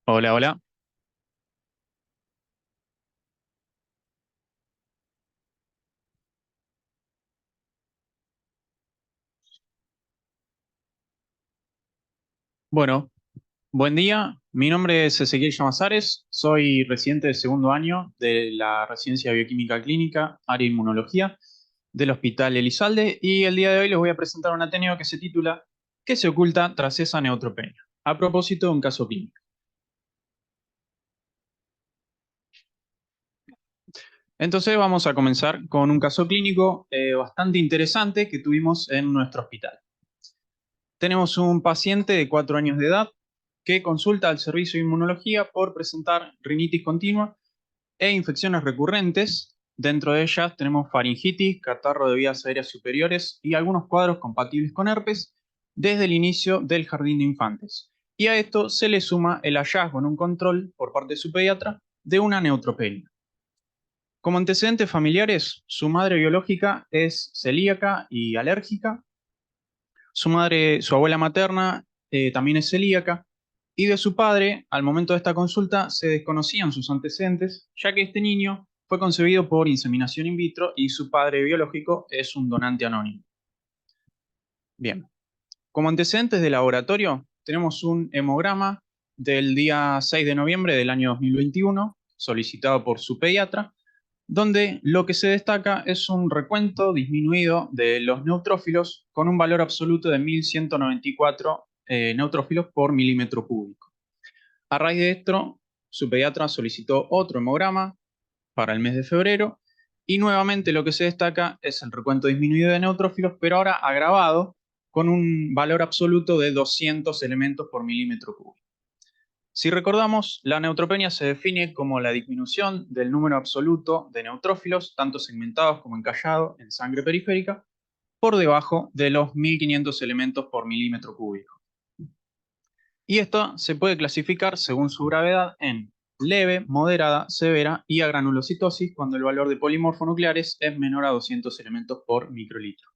Hola, hola. Bueno, buen día. Mi nombre es Ezequiel Llamazares. Soy residente de segundo año de la Residencia de Bioquímica Clínica, área de Inmunología, del Hospital Elizalde. Y el día de hoy les voy a presentar un ateneo que se titula ¿Qué se oculta tras esa neutropenia? A propósito de un caso clínico. Entonces vamos a comenzar con un caso clínico bastante interesante que tuvimos en nuestro hospital. Tenemos un paciente de 4 años de edad que consulta al servicio de inmunología por presentar rinitis continua e infecciones recurrentes. Dentro de ellas tenemos faringitis, catarro de vías aéreas superiores y algunos cuadros compatibles con herpes desde el inicio del jardín de infantes. Y a esto se le suma el hallazgo en un control por parte de su pediatra de una neutropenia. Como antecedentes familiares, su madre biológica es celíaca y alérgica. Su abuela materna, también es celíaca, y de su padre, al momento de esta consulta, se desconocían sus antecedentes, ya que este niño fue concebido por inseminación in vitro y su padre biológico es un donante anónimo. Bien, como antecedentes de laboratorio, tenemos un hemograma del día 6 de noviembre del año 2021, solicitado por su pediatra, donde lo que se destaca es un recuento disminuido de los neutrófilos con un valor absoluto de 1194 neutrófilos por milímetro cúbico. A raíz de esto, su pediatra solicitó otro hemograma para el mes de febrero y nuevamente lo que se destaca es el recuento disminuido de neutrófilos, pero ahora agravado con un valor absoluto de 200 elementos por milímetro cúbico. Si recordamos, la neutropenia se define como la disminución del número absoluto de neutrófilos, tanto segmentados como encallados en sangre periférica, por debajo de los 1500 elementos por milímetro cúbico. Y esto se puede clasificar según su gravedad en leve, moderada, severa y agranulocitosis cuando el valor de polimorfonucleares es menor a 200 elementos por microlitro.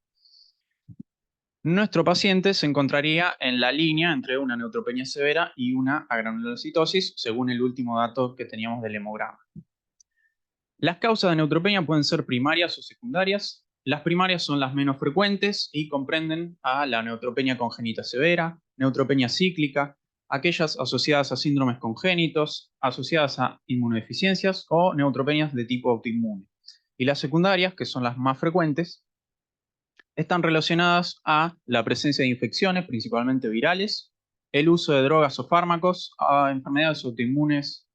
Nuestro paciente se encontraría en la línea entre una neutropenia severa y una agranulocitosis, según el último dato que teníamos del hemograma. Las causas de neutropenia pueden ser primarias o secundarias. Las primarias son las menos frecuentes y comprenden a la neutropenia congénita severa, neutropenia cíclica, aquellas asociadas a síndromes congénitos, asociadas a inmunodeficiencias o neutropenias de tipo autoinmune. Y las secundarias, que son las más frecuentes, están relacionadas a la presencia de infecciones, principalmente virales, el uso de drogas o fármacos, a enfermedades autoinmunes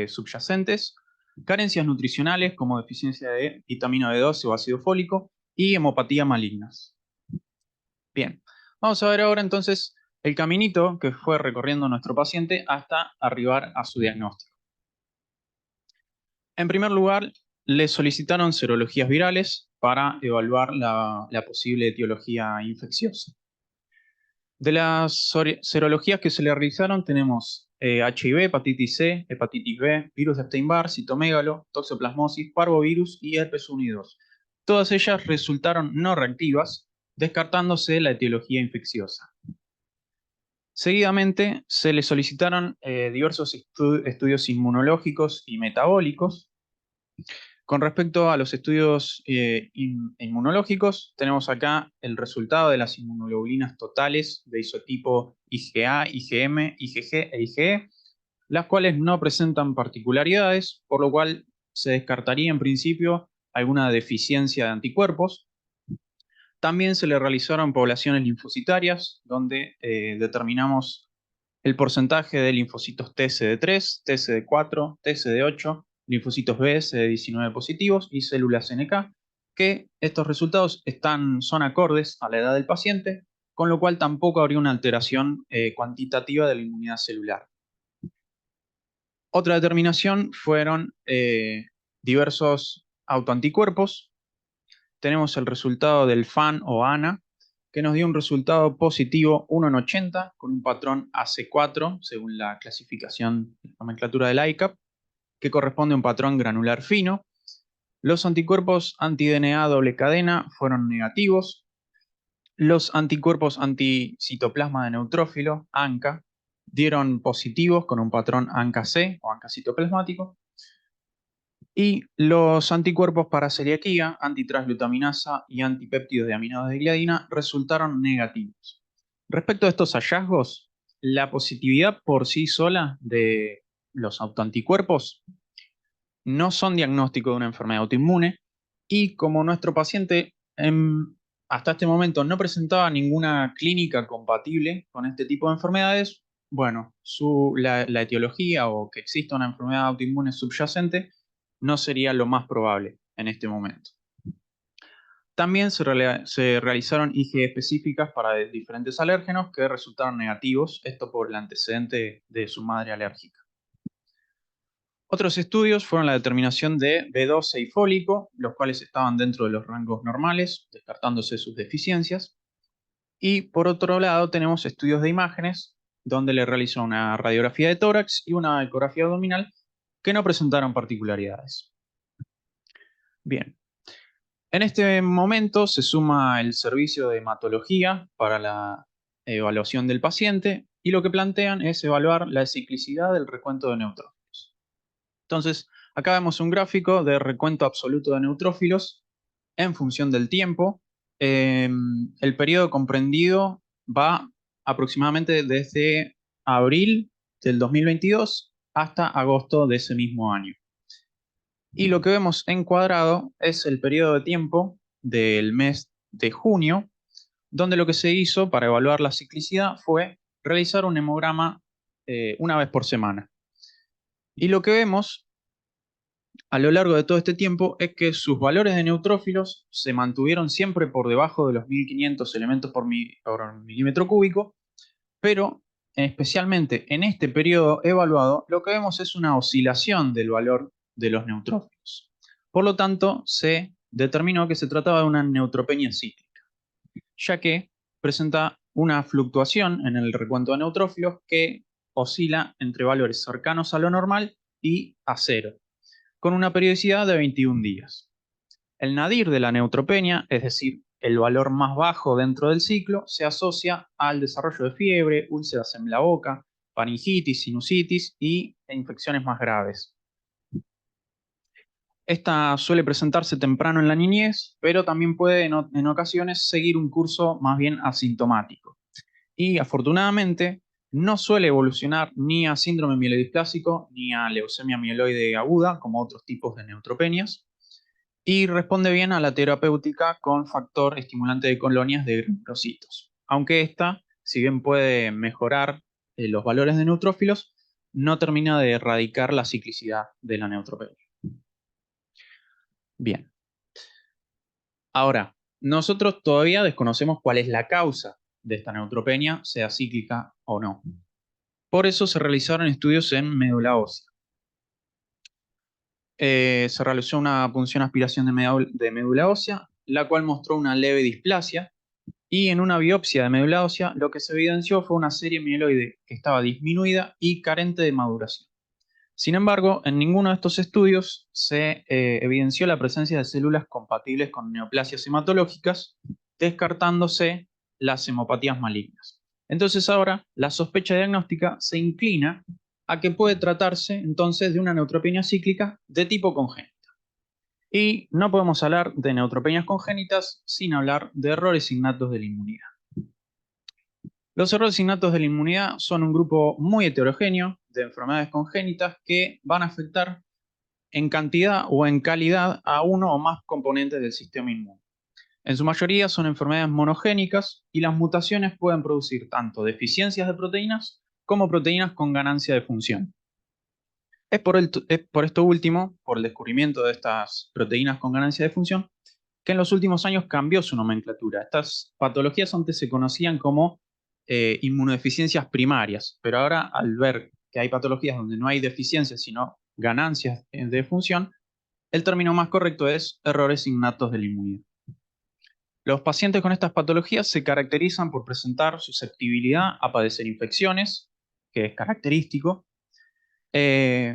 subyacentes, carencias nutricionales como deficiencia de vitamina B12 o ácido fólico y hemopatía malignas. Bien, vamos a ver ahora entonces el caminito que fue recorriendo nuestro paciente hasta arribar a su diagnóstico. En primer lugar, le solicitaron serologías virales para evaluar la posible etiología infecciosa. De las serologías que se le realizaron tenemos HIV, hepatitis C, hepatitis B, virus de Epstein-Barr, citomegalo, toxoplasmosis, parvovirus y herpes 1 y 2. Todas ellas resultaron no reactivas, descartándose la etiología infecciosa. Seguidamente se le solicitaron diversos estudios inmunológicos y metabólicos. Con respecto a los estudios inmunológicos, tenemos acá el resultado de las inmunoglobulinas totales de isotipo IgA, IgM, IgG e IgE, las cuales no presentan particularidades, por lo cual se descartaría en principio alguna deficiencia de anticuerpos. También se le realizaron poblaciones linfocitarias, donde determinamos el porcentaje de linfocitos TCD3, TCD4, TCD8, linfocitos B, CD19 positivos y células NK, que estos resultados son acordes a la edad del paciente, con lo cual tampoco habría una alteración cuantitativa de la inmunidad celular. Otra determinación fueron diversos autoanticuerpos. Tenemos el resultado del FAN o ANA, que nos dio un resultado positivo 1 en 80 con un patrón AC4 según la clasificación, la nomenclatura del ICAP, que corresponde a un patrón granular fino. Los anticuerpos anti-DNA doble cadena fueron negativos. Los anticuerpos anticitoplasma de neutrófilo, ANCA, dieron positivos con un patrón ANCA-C o ANCA citoplasmático. Y los anticuerpos para celiaquía, antitransglutaminasa y antipéptidos de aminoácidos de gliadina resultaron negativos. Respecto a estos hallazgos, la positividad por sí sola de los autoanticuerpos no son diagnóstico de una enfermedad autoinmune y como nuestro paciente hasta este momento no presentaba ninguna clínica compatible con este tipo de enfermedades, bueno, la etiología o que exista una enfermedad autoinmune subyacente no sería lo más probable en este momento. También se realizaron IG específicas para diferentes alérgenos que resultaron negativos, esto por el antecedente de su madre alérgica. Otros estudios fueron la determinación de B12 y fólico, los cuales estaban dentro de los rangos normales, descartándose sus deficiencias. Y por otro lado tenemos estudios de imágenes, donde le realizó una radiografía de tórax y una ecografía abdominal que no presentaron particularidades. Bien, en este momento se suma el servicio de hematología para la evaluación del paciente y lo que plantean es evaluar la ciclicidad del recuento de neutrófilos. Entonces, acá vemos un gráfico de recuento absoluto de neutrófilos en función del tiempo. El periodo comprendido va aproximadamente desde abril del 2022 hasta agosto de ese mismo año. Y lo que vemos en cuadrado es el periodo de tiempo del mes de junio, donde lo que se hizo para evaluar la ciclicidad fue realizar un hemograma una vez por semana. Y lo que vemos a lo largo de todo este tiempo es que sus valores de neutrófilos se mantuvieron siempre por debajo de los 1500 elementos por milímetro cúbico, pero especialmente en este periodo evaluado, lo que vemos es una oscilación del valor de los neutrófilos. Por lo tanto, se determinó que se trataba de una neutropenia cíclica, ya que presenta una fluctuación en el recuento de neutrófilos que oscila entre valores cercanos a lo normal y a cero, con una periodicidad de 21 días. El nadir de la neutropenia, es decir, el valor más bajo dentro del ciclo, se asocia al desarrollo de fiebre, úlceras en la boca, faringitis, sinusitis e infecciones más graves. Esta suele presentarse temprano en la niñez, pero también puede en ocasiones seguir un curso más bien asintomático. Y afortunadamente no suele evolucionar ni a síndrome mielodisplásico ni a leucemia mieloide aguda, como otros tipos de neutropenias, y responde bien a la terapéutica con factor estimulante de colonias de granulocitos. Aunque esta, si bien puede mejorar los valores de neutrófilos, no termina de erradicar la ciclicidad de la neutropenia. Bien. Ahora, nosotros todavía desconocemos cuál es la causa de esta neutropenia, sea cíclica o no. Por eso se realizaron estudios en médula ósea. Se realizó una punción aspiración de médula ósea, la cual mostró una leve displasia, y en una biopsia de médula ósea lo que se evidenció fue una serie mieloide que estaba disminuida y carente de maduración. Sin embargo, en ninguno de estos estudios se evidenció la presencia de células compatibles con neoplasias hematológicas, descartándose las hemopatías malignas. Entonces ahora la sospecha diagnóstica se inclina a que puede tratarse entonces de una neutropenia cíclica de tipo congénita. Y no podemos hablar de neutropenias congénitas sin hablar de errores innatos de la inmunidad. Los errores innatos de la inmunidad son un grupo muy heterogéneo de enfermedades congénitas que van a afectar en cantidad o en calidad a uno o más componentes del sistema inmune. En su mayoría son enfermedades monogénicas y las mutaciones pueden producir tanto deficiencias de proteínas como proteínas con ganancia de función. Es por esto último, por el descubrimiento de estas proteínas con ganancia de función, que en los últimos años cambió su nomenclatura. Estas patologías antes se conocían como inmunodeficiencias primarias, pero ahora al ver que hay patologías donde no hay deficiencias, sino ganancias de función, el término más correcto es errores innatos de la inmunidad. Los pacientes con estas patologías se caracterizan por presentar susceptibilidad a padecer infecciones, que es característico,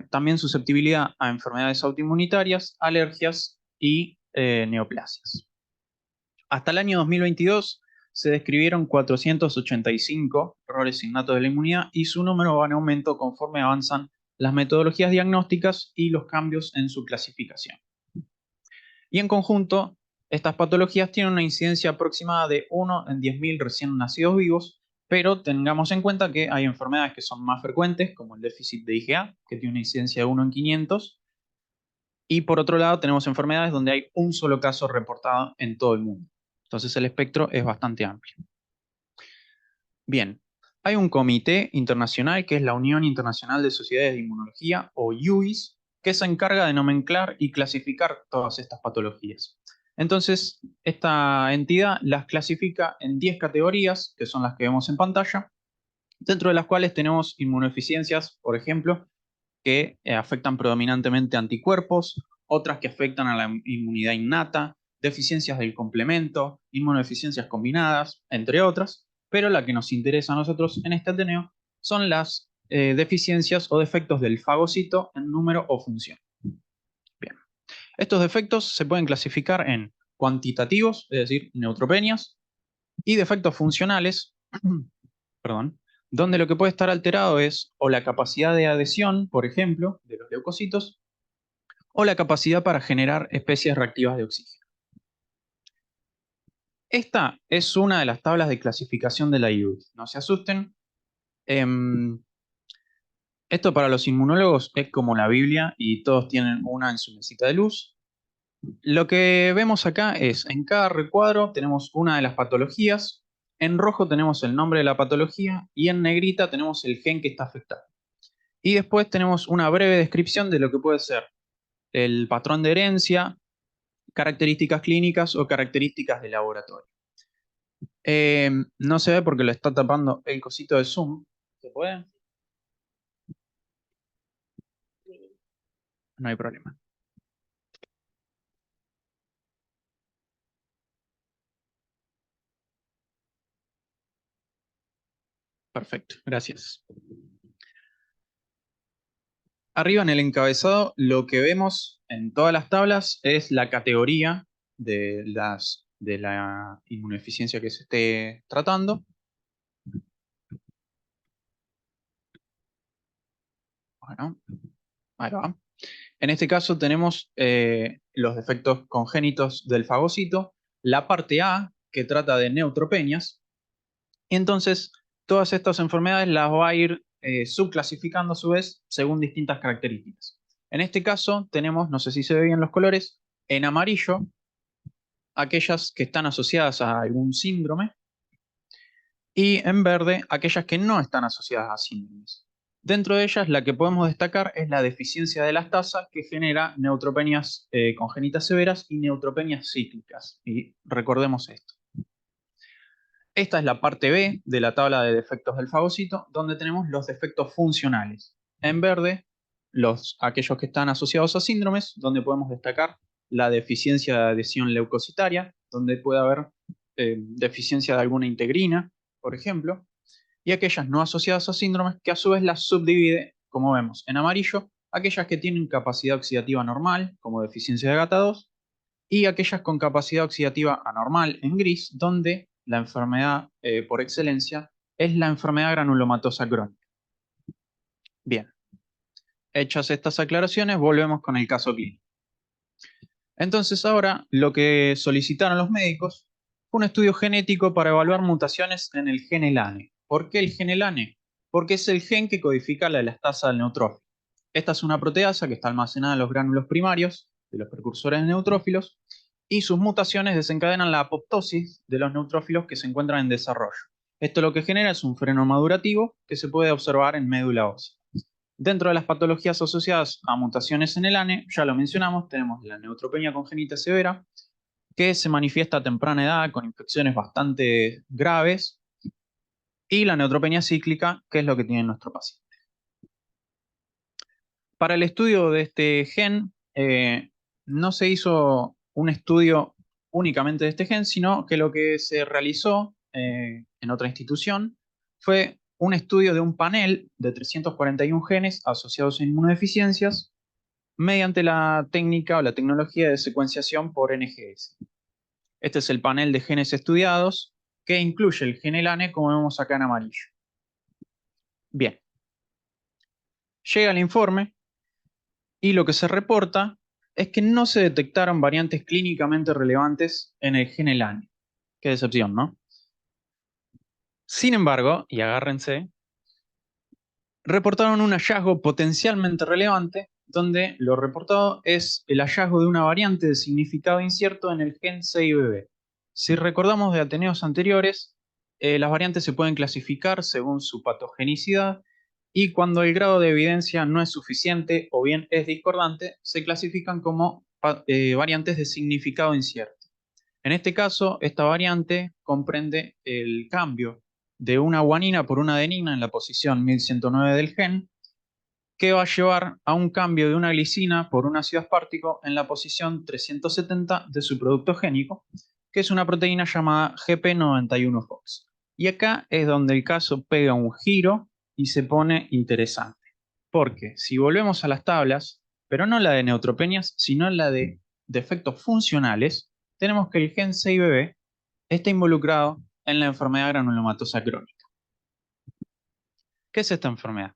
también susceptibilidad a enfermedades autoinmunitarias, alergias y neoplasias. Hasta el año 2022 se describieron 485 errores innatos de la inmunidad y su número va en aumento conforme avanzan las metodologías diagnósticas y los cambios en su clasificación. Y en conjunto, estas patologías tienen una incidencia aproximada de 1 en 10.000 recién nacidos vivos, pero tengamos en cuenta que hay enfermedades que son más frecuentes, como el déficit de IgA, que tiene una incidencia de 1 en 500, y por otro lado tenemos enfermedades donde hay un solo caso reportado en todo el mundo. Entonces el espectro es bastante amplio. Bien, hay un comité internacional que es la Unión Internacional de Sociedades de Inmunología, o UIS, que se encarga de nomenclar y clasificar todas estas patologías. Entonces, esta entidad las clasifica en 10 categorías, que son las que vemos en pantalla, dentro de las cuales tenemos inmunodeficiencias, por ejemplo, que afectan predominantemente anticuerpos, otras que afectan a la inmunidad innata, deficiencias del complemento, inmunodeficiencias combinadas, entre otras, pero la que nos interesa a nosotros en este Ateneo son las deficiencias o defectos del fagocito en número o función. Bien, estos defectos se pueden clasificar en cuantitativos, es decir, neutropenias, y defectos funcionales, perdón, donde lo que puede estar alterado es o la capacidad de adhesión, por ejemplo, de los leucocitos, o la capacidad para generar especies reactivas de oxígeno. Esta es una de las tablas de clasificación de la IUD. No se asusten. Esto para los inmunólogos es como la Biblia y todos tienen una en su mesita de luz. Lo que vemos acá es, en cada recuadro tenemos una de las patologías, en rojo tenemos el nombre de la patología y en negrita tenemos el gen que está afectado. Y después tenemos una breve descripción de lo que puede ser el patrón de herencia, características clínicas o características de laboratorio. No se ve porque lo está tapando el cosito de Zoom. ¿Se puede? No hay problema. Perfecto, gracias. Arriba en el encabezado lo que vemos en todas las tablas es la categoría de la inmunodeficiencia que se esté tratando. Bueno, ahí va. En este caso tenemos los defectos congénitos del fagocito, la parte A, que trata de neutropenias, y entonces todas estas enfermedades las va a ir subclasificando a su vez según distintas características. En este caso tenemos, no sé si se ve bien los colores, en amarillo aquellas que están asociadas a algún síndrome y en verde aquellas que no están asociadas a síndromes. Dentro de ellas, la que podemos destacar es la deficiencia de lactasa que genera neutropenias congénitas severas y neutropenias cíclicas. Y recordemos esto. Esta es la parte B de la tabla de defectos del fagocito, donde tenemos los defectos funcionales. En verde, aquellos que están asociados a síndromes, donde podemos destacar la deficiencia de adhesión leucocitaria, donde puede haber deficiencia de alguna integrina, por ejemplo, y aquellas no asociadas a síndromes, que a su vez las subdivide, como vemos en amarillo, aquellas que tienen capacidad oxidativa normal, como deficiencia de GATA2, y aquellas con capacidad oxidativa anormal en gris, donde la enfermedad por excelencia es la enfermedad granulomatosa crónica. Bien, hechas estas aclaraciones, volvemos con el caso clínico. Entonces ahora lo que solicitaron los médicos fue un estudio genético para evaluar mutaciones en el gen ELANE. ¿Por qué el gen ELANE? Porque es el gen que codifica la elastasa del neutrófilo. Esta es una proteasa que está almacenada en los gránulos primarios de los precursores de neutrófilos y sus mutaciones desencadenan la apoptosis de los neutrófilos que se encuentran en desarrollo. Esto lo que genera es un freno madurativo que se puede observar en médula ósea. Dentro de las patologías asociadas a mutaciones en el ANE, ya lo mencionamos, tenemos la neutropenia congénita severa, que se manifiesta a temprana edad con infecciones bastante graves, y la neutropenia cíclica, que es lo que tiene nuestro paciente. Para el estudio de este gen, no se hizo un estudio únicamente de este gen, sino que lo que se realizó en otra institución fue un estudio de un panel de 341 genes asociados a inmunodeficiencias mediante la técnica o la tecnología de secuenciación por NGS. Este es el panel de genes estudiados que incluye el gen ELANE, como vemos acá en amarillo. Bien. Llega el informe y lo que se reporta es que no se detectaron variantes clínicamente relevantes en el gen ELANE. Qué decepción, ¿no? Sin embargo, y agárrense, reportaron un hallazgo potencialmente relevante, donde lo reportado es el hallazgo de una variante de significado incierto en el gen 6BB. Si recordamos de Ateneos anteriores, las variantes se pueden clasificar según su patogenicidad y cuando el grado de evidencia no es suficiente o bien es discordante, se clasifican como variantes de significado incierto. En este caso, esta variante comprende el cambio de una guanina por una adenina en la posición 1109 del gen, que va a llevar a un cambio de una glicina por un ácido aspartico en la posición 370 de su producto génico, que es una proteína llamada GP91Fox. Y acá es donde el caso pega un giro y se pone interesante. Porque si volvemos a las tablas, pero no la de neutropenias, sino la de defectos funcionales, tenemos que el gen 6BB está involucrado en la enfermedad granulomatosa crónica. ¿Qué es esta enfermedad?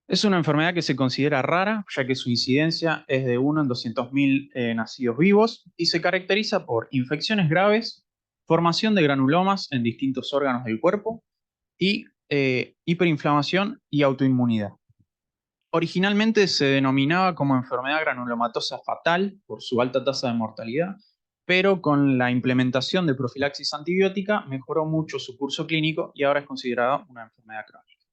Es una enfermedad que se considera rara, ya que su incidencia es de 1 en 200.000 nacidos vivos y se caracteriza por infecciones graves, formación de granulomas en distintos órganos del cuerpo y hiperinflamación y autoinmunidad. Originalmente se denominaba como enfermedad granulomatosa fatal por su alta tasa de mortalidad, pero con la implementación de profilaxis antibiótica mejoró mucho su curso clínico y ahora es considerada una enfermedad crónica.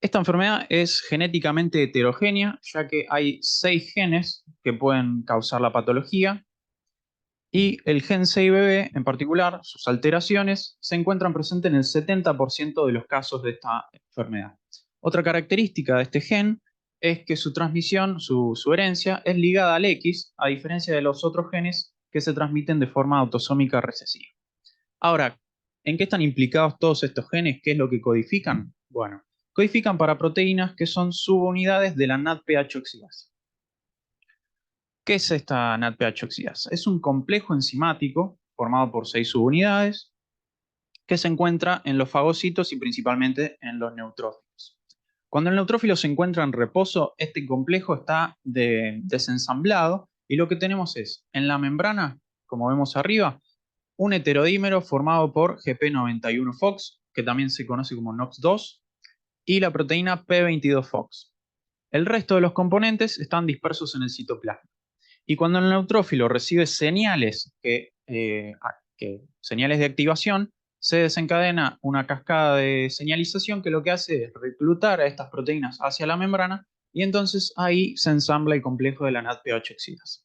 Esta enfermedad es genéticamente heterogénea, ya que hay 6 genes que pueden causar la patología, y el gen 6BB en particular, sus alteraciones, se encuentran presentes en el 70% de los casos de esta enfermedad. Otra característica de este gen es que su transmisión, su herencia, es ligada al X, a diferencia de los otros genes que se transmiten de forma autosómica recesiva. Ahora, ¿en qué están implicados todos estos genes? ¿Qué es lo que codifican? Bueno, codifican para proteínas que son subunidades de la NADPH oxidasa. ¿Qué es esta NADPH oxidasa? Es un complejo enzimático formado por 6 subunidades que se encuentra en los fagocitos y principalmente en los neutrófilos. Cuando el neutrófilo se encuentra en reposo, este complejo está desensamblado y lo que tenemos es en la membrana, como vemos arriba, un heterodímero formado por GP91Fox, que también se conoce como NOX2, y la proteína P22Fox. El resto de los componentes están dispersos en el citoplasma. Y cuando el neutrófilo recibe señales, señales de activación, se desencadena una cascada de señalización que lo que hace es reclutar a estas proteínas hacia la membrana y entonces ahí se ensambla el complejo de la NADPH oxidasa.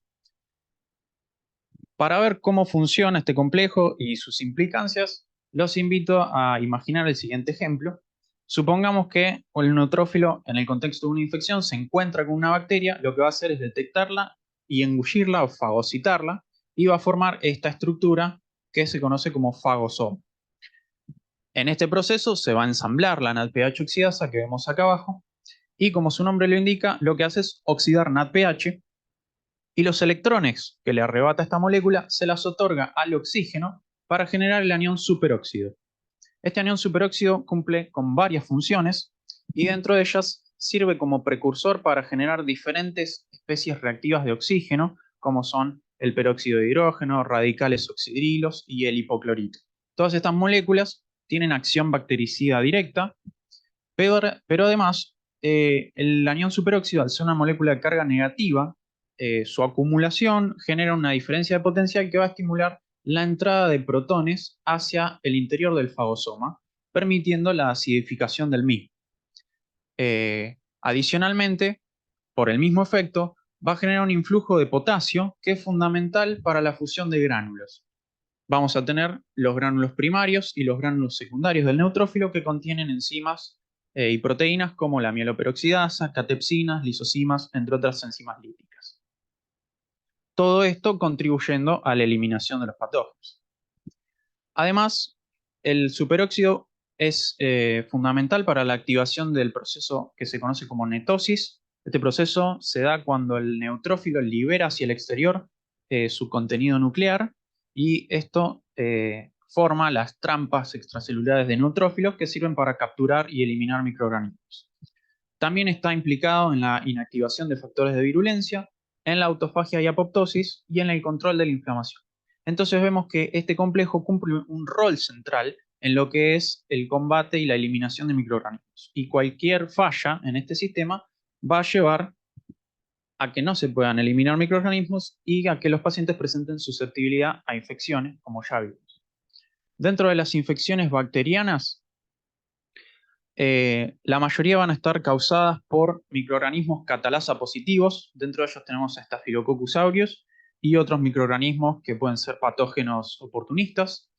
Para ver cómo funciona este complejo y sus implicancias, los invito a imaginar el siguiente ejemplo. Supongamos que el neutrófilo, en el contexto de una infección, se encuentra con una bacteria, lo que va a hacer es detectarla y engullirla o fagocitarla, y va a formar esta estructura que se conoce como fagosoma. En este proceso se va a ensamblar la NADPH oxidasa que vemos acá abajo, y como su nombre lo indica, lo que hace es oxidar NADPH, y los electrones que le arrebata esta molécula se las otorga al oxígeno para generar el anión superóxido. Este anión superóxido cumple con varias funciones y dentro de ellas sirve como precursor para generar diferentes especies reactivas de oxígeno, como son el peróxido de hidrógeno, radicales oxidrilos y el hipoclorito. Todas estas moléculas tienen acción bactericida directa, pero además el anión superóxido, al ser una molécula de carga negativa, su acumulación genera una diferencia de potencial que va a estimular la entrada de protones hacia el interior del fagosoma, permitiendo la acidificación del mismo. Adicionalmente, por el mismo efecto, va a generar un influjo de potasio que es fundamental para la fusión de gránulos. Vamos a tener los gránulos primarios y los gránulos secundarios del neutrófilo que contienen enzimas y proteínas como la mieloperoxidasa, catepsinas, lisosimas, entre otras enzimas líticas. Todo esto contribuyendo a la eliminación de los patógenos. Además, el superóxido es fundamental para la activación del proceso que se conoce como netosis. Este proceso se da cuando el neutrófilo libera hacia el exterior su contenido nuclear y esto forma las trampas extracelulares de neutrófilos que sirven para capturar y eliminar microorganismos. También está implicado en la inactivación de factores de virulencia, en la autofagia y apoptosis y en el control de la inflamación. Entonces vemos que este complejo cumple un rol central en lo que es el combate y la eliminación de microorganismos. Y cualquier falla en este sistema va a llevar a que no se puedan eliminar microorganismos y a que los pacientes presenten susceptibilidad a infecciones, como ya vimos. Dentro de las infecciones bacterianas, la mayoría van a estar causadas por microorganismos catalasa positivos. Dentro de ellos tenemos a Staphylococcus aureus y otros microorganismos que pueden ser patógenos oportunistas.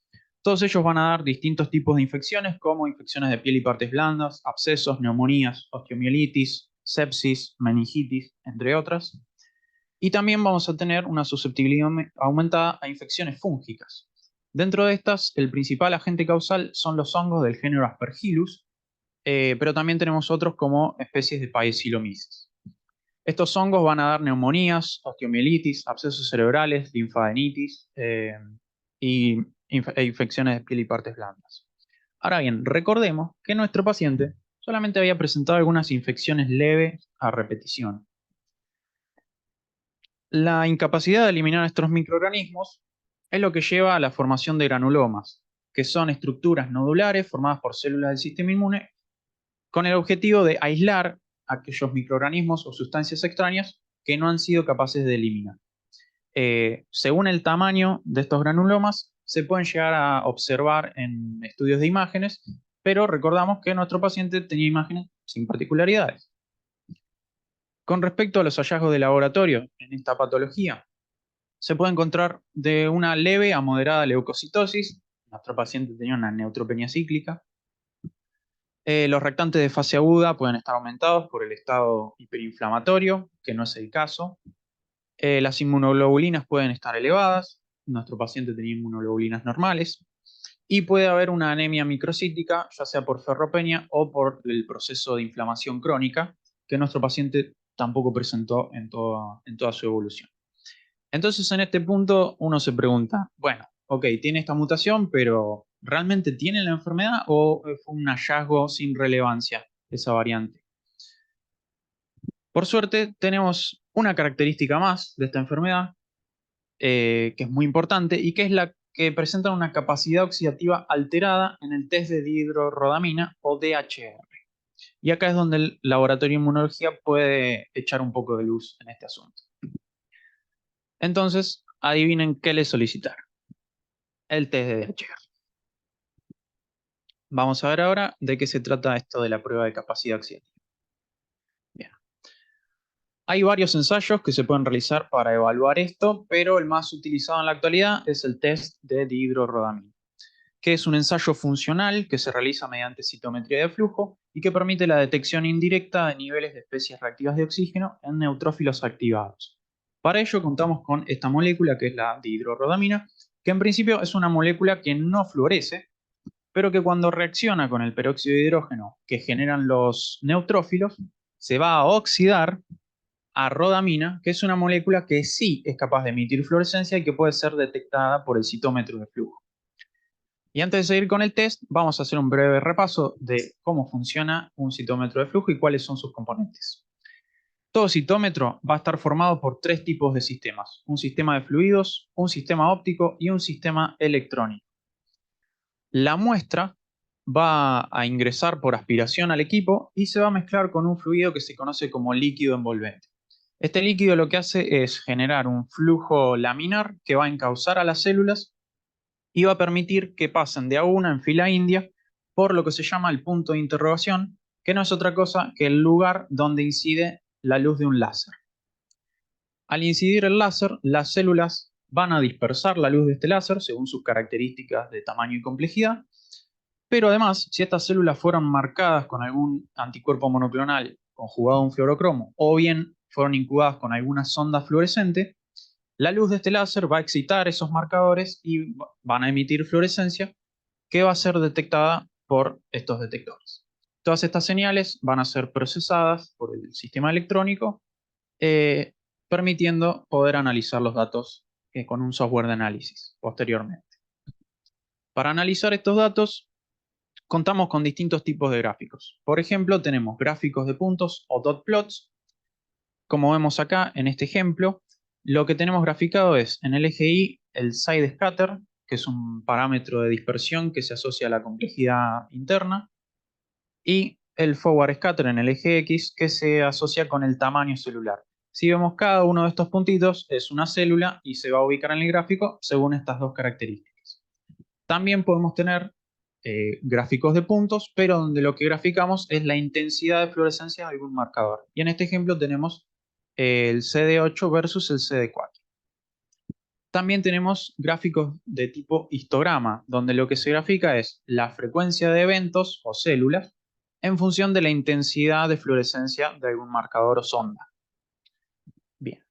Todos ellos van a dar distintos tipos de infecciones, como infecciones de piel y partes blandas, abscesos, neumonías, osteomielitis, sepsis, meningitis, entre otras. Y también vamos a tener una susceptibilidad aumentada a infecciones fúngicas. Dentro de estas, el principal agente causal son los hongos del género Aspergillus, pero también tenemos otros como especies de Paecilomyces. Estos hongos van a dar neumonías, osteomielitis, abscesos cerebrales, linfadenitis e infecciones de piel y partes blandas. Ahora bien, recordemos que nuestro paciente solamente había presentado algunas infecciones leves a repetición. La incapacidad de eliminar estos microorganismos es lo que lleva a la formación de granulomas, que son estructuras nodulares formadas por células del sistema inmune con el objetivo de aislar aquellos microorganismos o sustancias extrañas que no han sido capaces de eliminar. Según el tamaño de estos granulomas, se pueden llegar a observar en estudios de imágenes, pero recordamos que nuestro paciente tenía imágenes sin particularidades. Con respecto a los hallazgos de laboratorio en esta patología, se puede encontrar de una leve a moderada leucocitosis. Nuestro paciente tenía una neutropenia cíclica. Los reactantes de fase aguda pueden estar aumentados por el estado hiperinflamatorio, que no es el caso. Las inmunoglobulinas pueden estar elevadas. Nuestro paciente tenía inmunoglobulinas normales. Y puede haber una anemia microcítica, ya sea por ferropenia o por el proceso de inflamación crónica, que nuestro paciente tampoco presentó en toda su evolución. Entonces, en este punto, uno se pregunta, bueno, ok, tiene esta mutación, pero ¿realmente tiene la enfermedad o fue un hallazgo sin relevancia esa variante? Por suerte, tenemos una característica más de esta enfermedad, que es muy importante y que es la que presenta una capacidad oxidativa alterada en el test de dihidrorrodamina o DHR. Y acá es donde el laboratorio de inmunología puede echar un poco de luz en este asunto. Entonces, adivinen qué le solicitaron. El test de DHR. Vamos a ver ahora de qué se trata esto de la prueba de capacidad oxidativa. Bien. Hay varios ensayos que se pueden realizar para evaluar esto, pero el más utilizado en la actualidad es el test de dihidrorrodamina, que es un ensayo funcional que se realiza mediante citometría de flujo y que permite la detección indirecta de niveles de especies reactivas de oxígeno en neutrófilos activados. Para ello contamos con esta molécula que es la dihidrorrodamina, que en principio es una molécula que no fluoresce, pero que cuando reacciona con el peróxido de hidrógeno que generan los neutrófilos, se va a oxidar a rodamina, que es una molécula que sí es capaz de emitir fluorescencia y que puede ser detectada por el citómetro de flujo. Y antes de seguir con el test, vamos a hacer un breve repaso de cómo funciona un citómetro de flujo y cuáles son sus componentes. Todo citómetro va a estar formado por tres tipos de sistemas: un sistema de fluidos, un sistema óptico y un sistema electrónico. La muestra va a ingresar por aspiración al equipo y se va a mezclar con un fluido que se conoce como líquido envolvente. Este líquido lo que hace es generar un flujo laminar que va a encauzar a las células y va a permitir que pasen de a una en fila india por lo que se llama el punto de interrogación, que no es otra cosa que el lugar donde incide la luz de un láser. Al incidir el láser, las células van a dispersar la luz de este láser según sus características de tamaño y complejidad, pero además, si estas células fueron marcadas con algún anticuerpo monoclonal conjugado a un fluorocromo o bien fueron incubadas con alguna sonda fluorescente, la luz de este láser va a excitar esos marcadores y van a emitir fluorescencia que va a ser detectada por estos detectores. Todas estas señales van a ser procesadas por el sistema electrónico, permitiendo poder analizar los datos con un software de análisis posteriormente. Para analizar estos datos, contamos con distintos tipos de gráficos. Por ejemplo, tenemos gráficos de puntos o dot plots. Como vemos acá en este ejemplo, lo que tenemos graficado es en el eje Y el side scatter, que es un parámetro de dispersión que se asocia a la complejidad interna, y el forward scatter en el eje X, que se asocia con el tamaño celular. Si vemos cada uno de estos puntitos es una célula y se va a ubicar en el gráfico según estas dos características. También podemos tener gráficos de puntos, pero donde lo que graficamos es la intensidad de fluorescencia de algún marcador. Y en este ejemplo tenemos el CD8 versus el CD4. También tenemos gráficos de tipo histograma, donde lo que se grafica es la frecuencia de eventos o células en función de la intensidad de fluorescencia de algún marcador o sonda. Bien,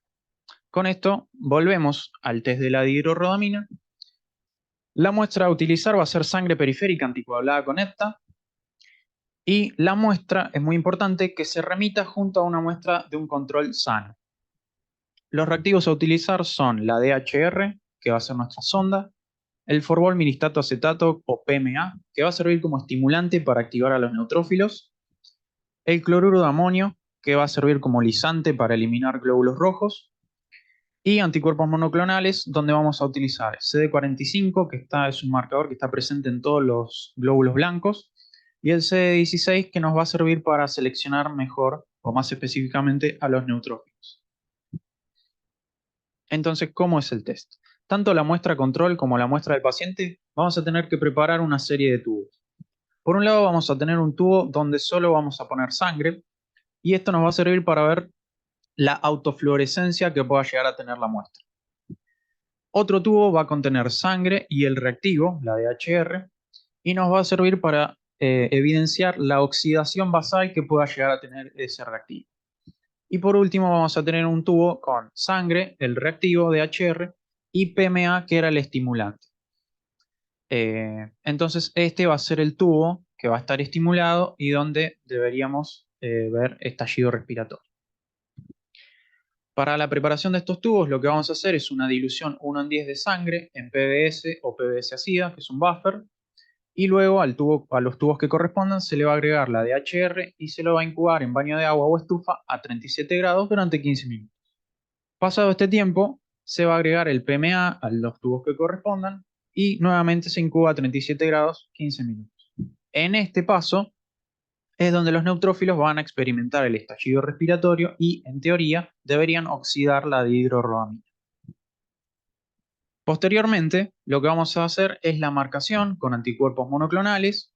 con esto volvemos al test de la dihidrorrodamina. La muestra a utilizar va a ser sangre periférica anticoagulada con EPTA. Y la muestra, es muy importante, que se remita junto a una muestra de un control sano. Los reactivos a utilizar son la DHR, que va a ser nuestra sonda, el Forbol miristato acetato o PMA, que va a servir como estimulante para activar a los neutrófilos, el cloruro de amonio, que va a servir como lisante para eliminar glóbulos rojos, y anticuerpos monoclonales, donde vamos a utilizar CD45, que es un marcador que está presente en todos los glóbulos blancos, y el CD16, que nos va a servir para seleccionar mejor o más específicamente a los neutrófilos. Entonces, ¿cómo es el test? Tanto la muestra control como la muestra del paciente vamos a tener que preparar una serie de tubos. Por un lado vamos a tener un tubo donde solo vamos a poner sangre y esto nos va a servir para ver la autofluorescencia que pueda llegar a tener la muestra. Otro tubo va a contener sangre y el reactivo, la DHR, y nos va a servir para evidenciar la oxidación basal que pueda llegar a tener ese reactivo. Y por último vamos a tener un tubo con sangre, el reactivo DHR, y PMA, que era el estimulante. Entonces este va a ser el tubo que va a estar estimulado y donde deberíamos ver estallido respiratorio. Para la preparación de estos tubos lo que vamos a hacer es una dilución 1 en 10 de sangre en PBS o PBS ácida, que es un buffer, y luego a los tubos que correspondan se le va a agregar la DHR y se lo va a incubar en baño de agua o estufa a 37 grados durante 15 minutos. Pasado este tiempo, se va a agregar el PMA a los tubos que correspondan y nuevamente se incuba a 37 grados 15 minutos. En este paso es donde los neutrófilos van a experimentar el estallido respiratorio y, en teoría, deberían oxidar la dihidrorrodamina. Posteriormente, lo que vamos a hacer es la marcación con anticuerpos monoclonales.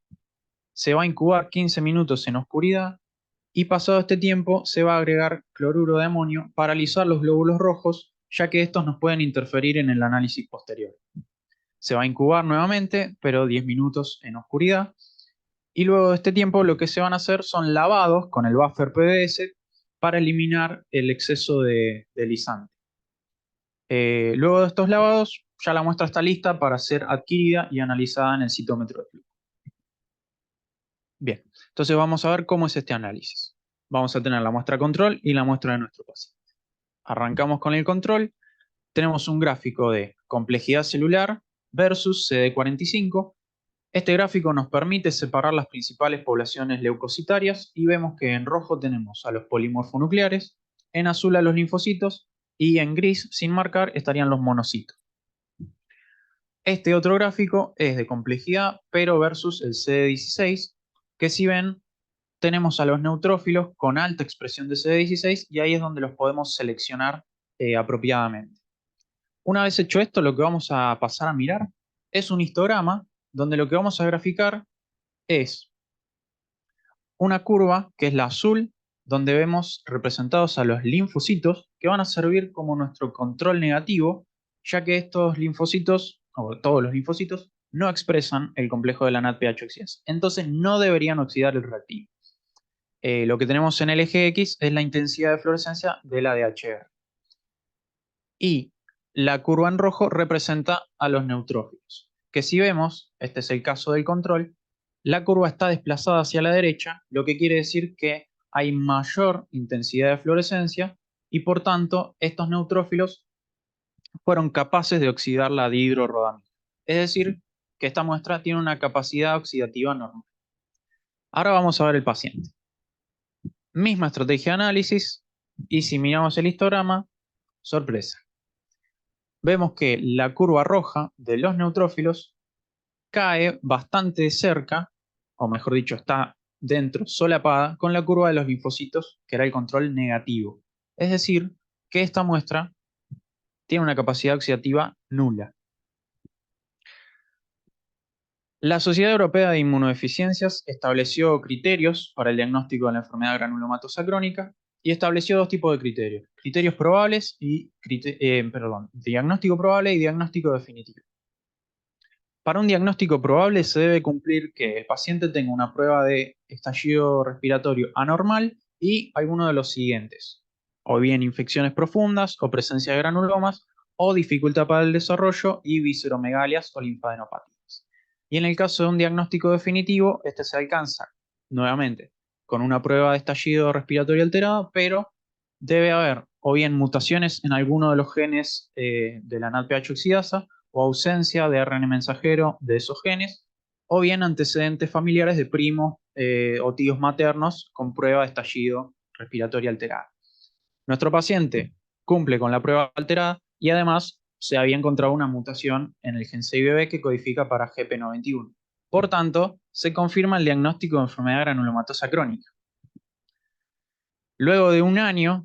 Se va a incubar 15 minutos en oscuridad y pasado este tiempo se va a agregar cloruro de amonio para alisar los glóbulos rojos, ya que estos nos pueden interferir en el análisis posterior. Se va a incubar nuevamente, pero 10 minutos en oscuridad. Y luego de este tiempo lo que se van a hacer son lavados con el buffer PBS para eliminar el exceso de lisante. Luego de estos lavados, ya la muestra está lista para ser adquirida y analizada en el citómetro de flujo. Bien, entonces vamos a ver cómo es este análisis. Vamos a tener la muestra control y la muestra de nuestro paciente. Arrancamos con el control. Tenemos un gráfico de complejidad celular versus CD45. Este gráfico nos permite separar las principales poblaciones leucocitarias y vemos que en rojo tenemos a los polimorfonucleares, en azul a los linfocitos y en gris, sin marcar, estarían los monocitos. Este otro gráfico es de complejidad, pero versus el CD16, que si ven, tenemos a los neutrófilos con alta expresión de CD16 y ahí es donde los podemos seleccionar apropiadamente. Una vez hecho esto, lo que vamos a pasar a mirar es un histograma donde lo que vamos a graficar es una curva que es la azul, donde vemos representados a los linfocitos que van a servir como nuestro control negativo, ya que estos linfocitos, o todos los linfocitos, no expresan el complejo de la NADPH oxidasa. Entonces no deberían oxidar el reactivo. Lo que tenemos en el eje X es la intensidad de fluorescencia de la DHR. Y la curva en rojo representa a los neutrófilos, que si vemos, este es el caso del control, la curva está desplazada hacia la derecha, lo que quiere decir que hay mayor intensidad de fluorescencia y por tanto estos neutrófilos fueron capaces de oxidar la dihidrorrodamina. Es decir, que esta muestra tiene una capacidad oxidativa normal. Ahora vamos a ver el paciente. Misma estrategia de análisis, y si miramos el histograma, sorpresa. Vemos que la curva roja de los neutrófilos cae bastante cerca, o mejor dicho, está dentro, solapada, con la curva de los linfocitos, que era el control negativo. Es decir, que esta muestra tiene una capacidad oxidativa nula. La Sociedad Europea de Inmunodeficiencias estableció criterios para el diagnóstico de la enfermedad granulomatosa crónica y estableció dos tipos de criterios: criterios probables y diagnóstico probable y diagnóstico definitivo. Para un diagnóstico probable se debe cumplir que el paciente tenga una prueba de estallido respiratorio anormal y alguno de los siguientes: o bien infecciones profundas o presencia de granulomas, o dificultad para el desarrollo y visceromegalias o linfadenopatías. Y en el caso de un diagnóstico definitivo, este se alcanza nuevamente con una prueba de estallido respiratorio alterado, pero debe haber o bien mutaciones en alguno de los genes de la NADPH oxidasa, o ausencia de ARN mensajero de esos genes, o bien antecedentes familiares de primos o tíos maternos con prueba de estallido respiratorio alterada. Nuestro paciente cumple con la prueba alterada y además se había encontrado una mutación en el gen 6BB que codifica para GP91. Por tanto, se confirma el diagnóstico de enfermedad granulomatosa crónica. Luego de un año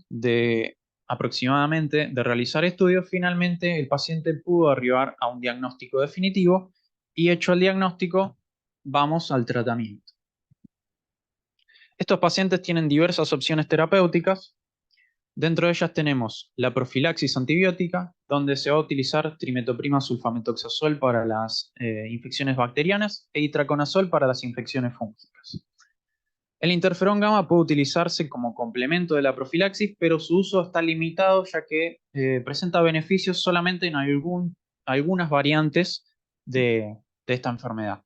aproximadamente de realizar estudios, finalmente el paciente pudo arribar a un diagnóstico definitivo y, hecho el diagnóstico, vamos al tratamiento. Estos pacientes tienen diversas opciones terapéuticas. Dentro de ellas tenemos la profilaxis antibiótica, donde se va a utilizar trimetoprima sulfametoxazol para las infecciones bacterianas e itraconazol para las infecciones fúngicas. El interferón gamma puede utilizarse como complemento de la profilaxis, pero su uso está limitado ya que presenta beneficios solamente en algunas variantes de esta enfermedad.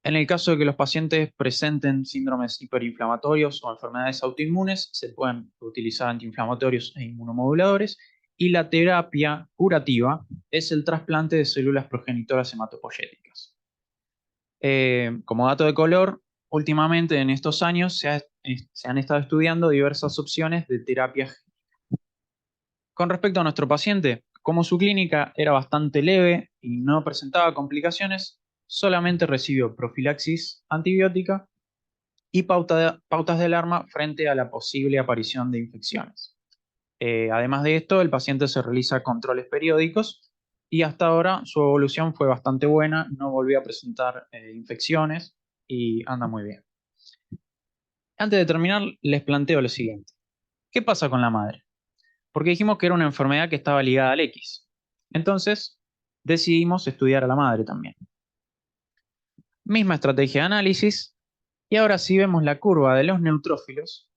En el caso de que los pacientes presenten síndromes hiperinflamatorios o enfermedades autoinmunes, se pueden utilizar antiinflamatorios e inmunomoduladores, y la terapia curativa es el trasplante de células progenitoras hematopoyéticas. Como dato de color, últimamente en estos años se han estado estudiando diversas opciones de terapia génica. Con respecto a nuestro paciente, como su clínica era bastante leve y no presentaba complicaciones, solamente recibió profilaxis antibiótica y pautas de alarma frente a la posible aparición de infecciones. Además de esto, el paciente se realiza controles periódicos y hasta ahora su evolución fue bastante buena, no volvió a presentar infecciones y anda muy bien. Antes de terminar, les planteo lo siguiente: ¿qué pasa con la madre? Porque dijimos que era una enfermedad que estaba ligada al X. Entonces, decidimos estudiar a la madre también. Misma estrategia de análisis, y ahora si vemos la curva de los neutrófilos,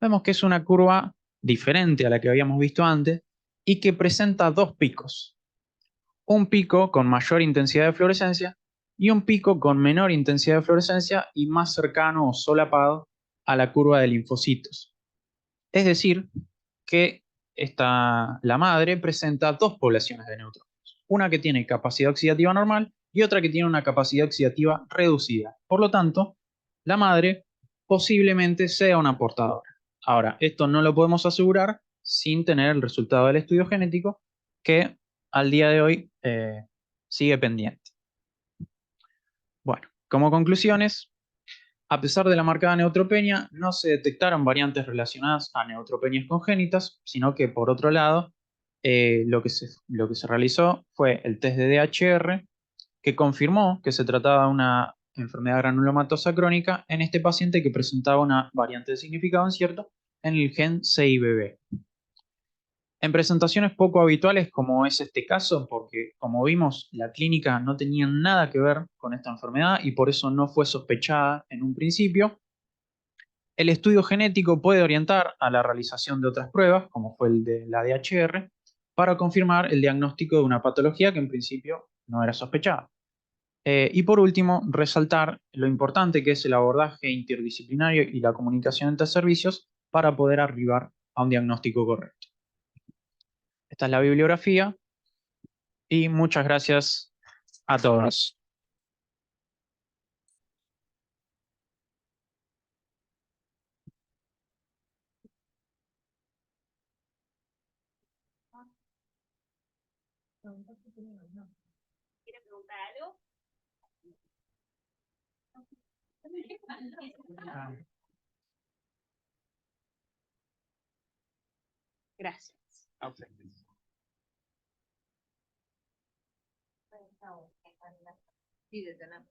vemos que es una curva diferente a la que habíamos visto antes y que presenta dos picos. Un pico con mayor intensidad de fluorescencia y un pico con menor intensidad de fluorescencia y más cercano o solapado a la curva de linfocitos. Es decir, que la madre presenta dos poblaciones de neutrófilos, una que tiene capacidad oxidativa normal y otra que tiene una capacidad oxidativa reducida. Por lo tanto, la madre posiblemente sea una portadora. Ahora, esto no lo podemos asegurar sin tener el resultado del estudio genético, que al día de hoy sigue pendiente. Bueno, como conclusiones, a pesar de la marcada neutropenia, no se detectaron variantes relacionadas a neutropenias congénitas, sino que, por otro lado, lo que se realizó fue el test de DHR, que confirmó que se trataba de una enfermedad granulomatosa crónica en este paciente que presentaba una variante de significado incierto en el gen 6BB. En presentaciones poco habituales, como es este caso, porque como vimos, la clínica no tenía nada que ver con esta enfermedad y por eso no fue sospechada en un principio, el estudio genético puede orientar a la realización de otras pruebas, como fue el de la DHR, para confirmar el diagnóstico de una patología que en principio no era sospechada. Y por último, resaltar lo importante que es el abordaje interdisciplinario y la comunicación entre servicios para poder arribar a un diagnóstico correcto. Esta es la bibliografía y muchas gracias a todos. ¿Quiere preguntar algo? Gracias. Sí, detenemos.